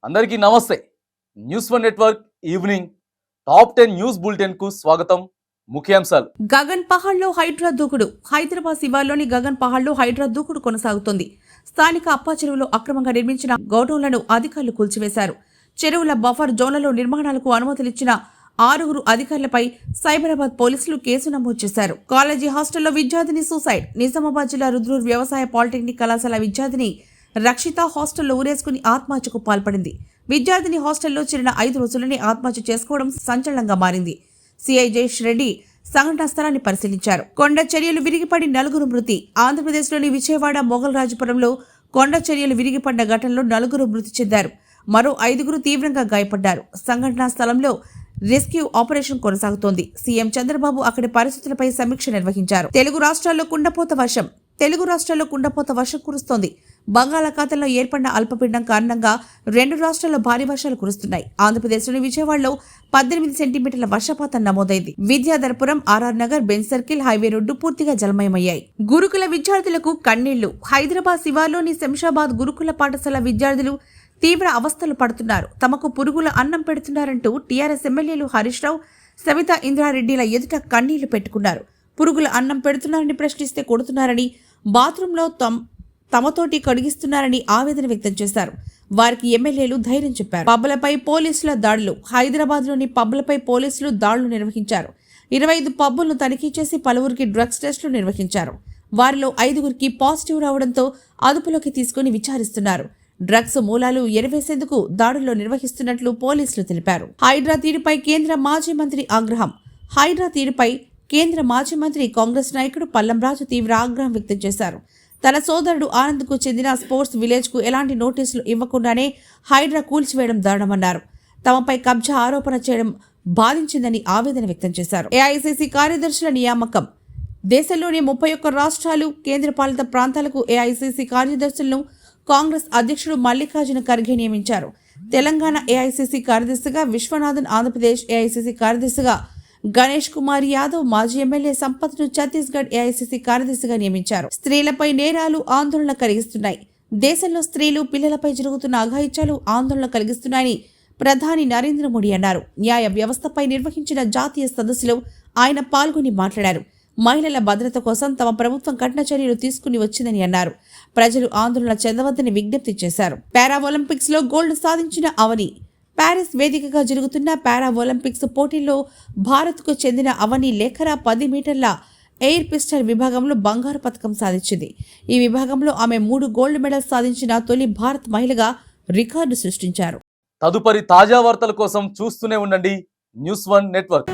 అందరికీ నమస్తే. News one network evening top 10 news bulletin కు స్వాగతం. ముఖ్యాంశాలు. గగన్ పహాడ్లో హైడ్రా దూకుడు. హైదరాబాద్ శివార్లోని గగన్ పహాడ్లో హైడ్రా దూకుడు కొనసాగుతోంది. స్థానిక అప్పా చెరువులో అక్రమంగా నిర్మించిన గోడౌన్లను అధికారులు కూల్చివేశారు. చెరువుల బఫర్ జోన్లలో నిర్మాణాలకు అనుమతులిచ్చిన 6 అధికారులపై సైబరాబాద్ పోలీసులు కేసు నమోదు చేశారు. కాలేజీ హాస్టల్లో విద్యార్థిని సూసైడ్. నిజామాబాద్ జిల్లా రుద్రూర్ వ్యవసాయ పాలిటెక్నిక్ కళాశాల విద్యార్థిని రక్షిత హాస్టల్లో ఊరేసుకుని ఆత్మహత్యకు పాల్పడింది. విద్యార్థిని హాస్టల్లో చేరిన 5 రోజుల్లోనే ఆత్మహత్య చేసుకోవడం సంచలనంగా మారింది. సిఐ జయేష్ రెడ్డి సంఘటనా స్థలాన్ని పరిశీలించారు. కొండ చర్యలు విరిగిపడి 4 మృతి. ఆంధ్రప్రదేశ్లోని విజయవాడ మొగల్ రాజపురంలో కొండ చర్యలు విరిగిపడిన ఘటనలో 4 మృతి చెందారు. మరో 5 తీవ్రంగా గాయపడ్డారు. సంఘటనా స్థలంలో రెస్క్యూ ఆపరేషన్ కొనసాగుతోంది. సీఎం చంద్రబాబు అక్కడి పరిస్థితులపై సమీక్ష నిర్వహించారు. తెలుగు రాష్ట్రాల్లో కుండపోత వర్షం కురుస్తోంది. బంగాళాఖాతంలో ఏర్పడిన అల్పపీడనం కారణంగా 2 రాష్ట్రాల్లో భారీ వర్షాలు కురుస్తున్నాయి. ఆంధ్రప్రదేశ్లోని విజయవాడలో 18 సెంటీమీటర్ల వర్షపాతం నమోదైంది. Vidyadharapuram, RR Nagar, Benz circle, highway road పూర్తిగా జలమయమయ్యాయి. గురుకుల విద్యార్థులకు కన్నీళ్లు. హైదరాబాద్ శివార్లోని శంషాబాద్ గురుకుల పాఠశాల విద్యార్థులు తీవ్ర అవస్థలు పడుతున్నారు. తమకు పురుగుల అన్నం పెడుతున్నారంటూ టీఆర్ఎస్ ఎమ్మెల్యేలు హరీష్ రావు, సవితా ఇంద్రారెడ్డిల ఎదుట కన్నీళ్లు పెట్టుకున్నారు. పురుగుల అన్నం పెడుతున్నారని ప్రశ్నిస్తే కొడుతున్నారని, బాత్రూంలో తమతోటి కడిగిస్తున్నారని ఆవేదన వ్యక్తం చేశారు. వారికి ఎమ్మెల్యేలు ధైర్యం చెప్పారు. పబ్లపై పోలీసుల దాడులు. హైదరాబాద్లోని పబ్లపై పోలీసులు దాడులు నిర్వహించారు. 25 పబ్బులను తనిఖీ చేసి పలువురికి డ్రగ్స్ టెస్టులు నిర్వహించారు. వారిలో 5 పాజిటివ్ రావడంతో అదుపులోకి తీసుకుని విచారిస్తున్నారు. డ్రగ్స్ మూలాలు ఎరవేసేందుకు దాడుల్లో నిర్వహిస్తున్నట్లు పోలీసులు తెలిపారు. హైడ్రా తీరుపై కేంద్ర మాజీ మంత్రి ఆగ్రహం. హైడ్రా తీరుపై కేంద్ర మాజీ మంత్రి కాంగ్రెస్ నాయకుడు పల్లంరాజు తీవ్ర ఆగ్రహం వ్యక్తం చేశారు. తన సోదరుడు ఆనంద్కు చెందిన స్పోర్ట్స్ విలేజ్కు ఎలాంటి నోటీసులు ఇవ్వకుండానే హైడ్రా కూల్చివేయడం దారుణమన్నారు. తమపై కబ్జా ఆరోపణ చేయడం బాధించిందని ఆవేదన వ్యక్తం చేశారు. ఏఐసీసీ కార్యదర్శుల నియామకం. దేశంలోని 31 రాష్ట్రాలు, కేంద్రపాలిత ప్రాంతాలకు ఏఐసీసీ కార్యదర్శులను కాంగ్రెస్ అధ్యక్షుడు మల్లికార్జున ఖర్గే నియమించారు. తెలంగాణ ఏఐసీసీ కార్యదర్శిగా విశ్వనాథన్, ఆంధ్రప్రదేశ్ ఏఐసీసీ కార్యదర్శిగా గణేష్ కుమార్ యాదవ్, మాజీ ఎమ్మెల్యే సంపత్ను ఛత్తీస్గఢ్ ఏఐసీసీ కార్యదర్శిగా నియమించారు. స్త్రీలపై నేరాలు ఆందోళన కలిగిస్తున్నాయి. దేశంలో స్త్రీలు, పిల్లలపై జరుగుతున్న అఘాయిత్యాలు ఆందోళన కలిగిస్తున్నాయని ప్రధాని నరేంద్ర మోడీ అన్నారు. న్యాయ వ్యవస్థపై నిర్వహించిన జాతీయ సదస్సులో ఆయన పాల్గొని మాట్లాడారు. మహిళల భద్రత కోసం తమ ప్రభుత్వం కఠిన చర్యలు తీసుకుని వచ్చిందని అన్నారు. ప్రజలు ఆందోళన చెందవద్దని విజ్ఞప్తి చేశారు. పారా ఒలింపిక్స్ లో గోల్డ్ సాధించిన అవని. ప్యారిస్ వేదికగా జరుగుతున్న పారా ఒలింపిక్స్ పోటీల్లో భారత్కు చెందిన అవని లేఖరా 10 మీటర్ల ఎయిర్ పిస్టల్ విభాగంలో బంగారు పతకం సాధించింది. ఈ విభాగంలో ఆమె 3 గోల్డ్ మెడల్స్ సాధించిన తొలి భారత్ మహిళగా రికార్డు సృష్టించారు. తదుపరి తాజా వార్తల కోసం చూస్తూనే ఉండండి న్యూస్ వన్ నెట్వర్క్.